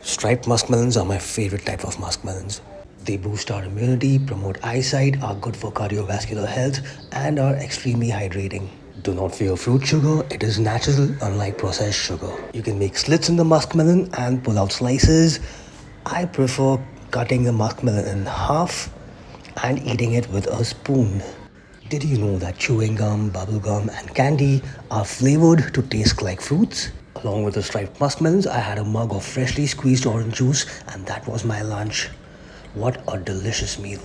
Striped muskmelons are my favorite type of muskmelons. They boost our immunity, promote eyesight, are good for cardiovascular health, and are extremely hydrating. Do not fear fruit sugar, it is natural, unlike processed sugar. You can make slits in the muskmelon and pull out slices. I prefer cutting the muskmelon in half and eating it with a spoon. Did you know that chewing gum, bubble gum, and candy are flavored to taste like fruits? Along with the striped muskmelons, I had a mug of freshly squeezed orange juice, and that was my lunch. What a delicious meal!